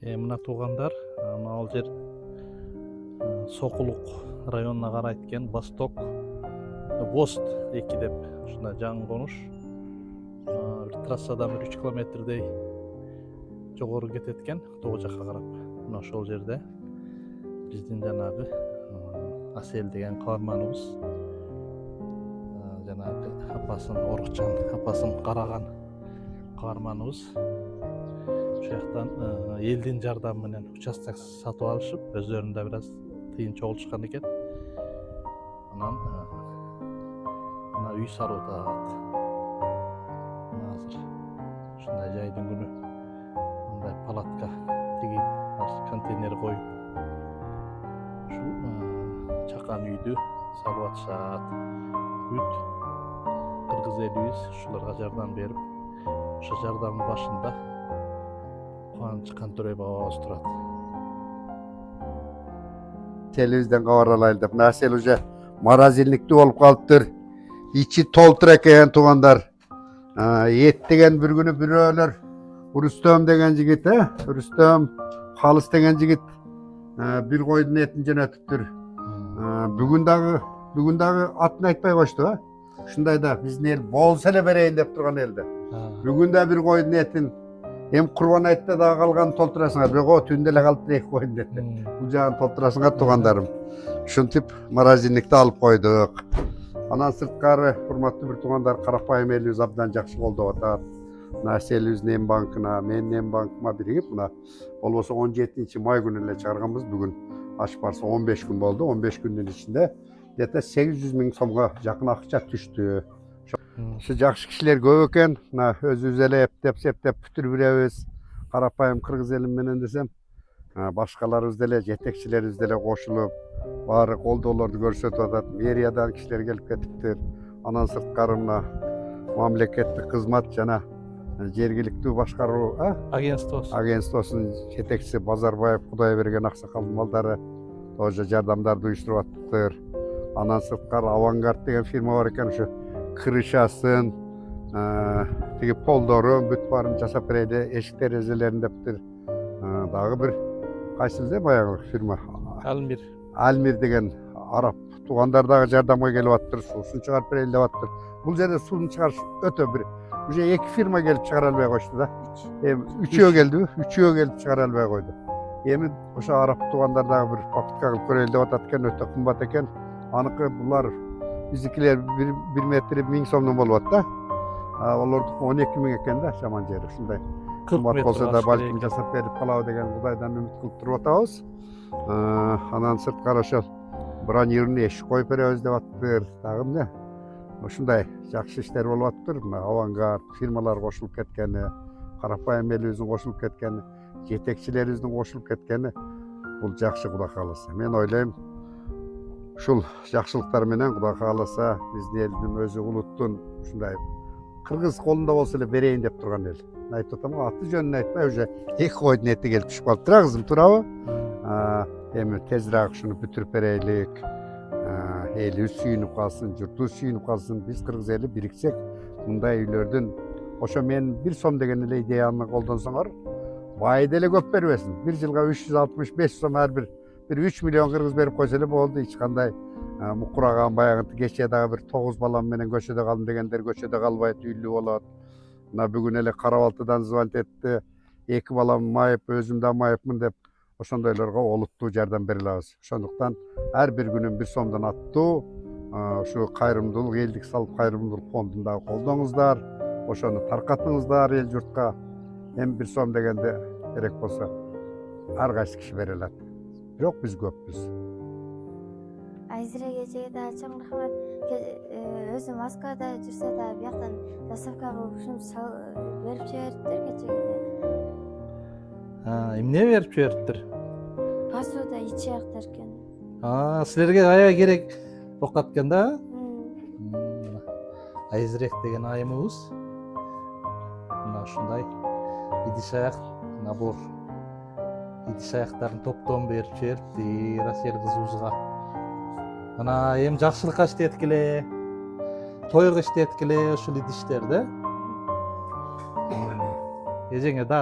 Мына туугандар, ал жер Сокулук районуна карайт экен. Восток Вост 2 деп ушундай жаңы конуш. Бир трассадан 3 километрдей жогору кетет экен, тоо жакка карап. Мына ошол жерде биздин жанагы Асел деген каарманыбыз жанагы апасын, Орукчан апасын караган каарманыбыз ошол жактан элдин жардамы менен участок сатып алышып, өздөрүндө бир аз тыйын чогултушкан экен. Анан мына үй салып атат. Азыр ушундай жайдын күнү мындай палатка тигип, контейнер коюп, ушул чакан үйдү салып атышат. Бүт кыргыз элибиз ушуларга жардам берип, ошо жардамдын башында Кубаныч Кантөрөй бабабыз турат. Телевизden кабар алайлы деп. Насел уже морозильниктүү болуп калыптыр. İçi толтур экен туугандар. Эт деген бир күнү бирөөлөр Рүстөм деген жигит, Рүстөм Халыс деген жигит бир койдун этин жөнөтүптүр. Бүгүн дагы атын айтпай коюшту. Ушундай да биздин эл болсо эле берейин деп турган элде. Бүгүн да бир койдун этин эми Курбан айтта дагы калган толтурасыңар. Бирок түндө эле калыптыр 2 койдун эти. Бул жагын толтурасыңар туугандарым. Ушинтип морозильникти алып койдук. Анан сырткары урматтуу бир туугандар, карапайым элибиз абдан жакшы колдоп атат. Населибиздин эм банкына, менин эм банкыма биригип, мына болбосо 17 май күнү эле чыгарганбыз. Бүгүн аш барса 15 күн болду. 15 күндүн ичинде где-то 800 000 сомго жакын акча түштү. Ошо жакшы кишилер көп экен. Мына өзүбүз эле эптеп бүтүрүп беребиз. Карапайым кыргыз элим менен десем, башкаларыбыз деле, жетекчилерибиз деле кошулуп, баары колдоолорду көрсөтүп атат. Мэриядан кишилер келип кетиптир. Анан сырткары мына мамлекеттик кызмат жана жергиликтүү башкаруу агентствосунун жетекчиси Базарбаев Кудайберген аксакалдын балдары тоже жардамдарды уюштуруп атыптыр. Анан сырткары Авангард деген фирма бар экен, ошо крышасын, тиги полдорун бүт баарын жасап берели, эшик терезелерин дептир. Дагы бир кайсыл баягы фирма? Алмир деген араб туугандар дагы жардамга келип аттыр, суусун чыгарып берели деп аттыр. Бул жерде суун чыгарыш өтө бир уже 2 фирма келип чыгара албай коюшту да. Эми үчөө келди, үчөө келип чыгара албай койду. Эми ошо араб туугандар дагы бир попытка кылып көрөлү деп атат экен, өтө кымбат экен. Аныкы булар биздикилер 1 метри 1000 сомдон болуп атат да. Олордуку 12 000 экен да, жаман жери. Ушундай кымбат болсо да балким жасап берип калабы деген Кудайдан үмүт кылып туруп атабыз. Анан сырткары ошо бронированный эшик коюп беребиз деп аттыр. Дагы эмне? Ушундай жакшы иштер болуп аттыр. Мына Авангард фирмалар кошулуп кеткени, карапайым элибиздин кошулуп кеткени, жетекчилерибиздин кошулуп кеткени бул жакшы, Кудай кааласа. Мен ойлойм, ушул жакшылыктар менен Кудай кааласа биздин элдин өзү улуттун ушундай кыргыз колунда болсо эле берейин деп турган эл. Айтып атам, аты жөнүн айтпай уже 2 койдун эти келип түшүп калыптыр, кызым, туурабы? Эми тезирээк ушуну бүтүрүп берелик. Элибиз сүйүнүп калсын, журтубуз сүйүнүп калсын. Биз кыргыз эли бириксек, мындай үйлөрдүн ошо мен 1 сом деген эле идеяны колдонсоңор, бай деле көп бербесин. 1 жылга 365 сом ар бир 3 миллион кыргыз берип койсо эле болду. Эч кандай мукураган баягы кечээ дагы бир 9 балам менен көчөдө калдым дегендер көчөдө калбайт, үйлүү болот. Мына бүгүн эле Карабалтыдан звонить этти. 2 балам майып, өзүм да майыпмын деп ошондойлорго олуттуу жардам бере алабыз. Ошондуктан ар бир күнүн 1 сомдон аттуу ушу кайрымдуулук, элдик салып кайрымдуулук фондун дагы колдоңуздар. Ошону таркатыңыздар эл журтка. Эми 1 сом дегенде керек болсо ар кайсы киши бере алат. Бирок биз көппүз. Айзира кечеге дагы чоң рахмат. Өзү Москвада жүрсө да бияктан доставка кылып ушуну берип жибериптир кечеге. Эмне берип жибериптир? Посуда ичияктар экен. Силерге аябай керек окат экен да? Айзирек деген айымыбыз мына ушундай идиш аяк, набор идиш аяктарын топтон берип жиберипти Расел кызыбызга. Ана эми жакшылыкка иштеткиле, тойго иштеткиле ушул идиштерди. Эжеңе да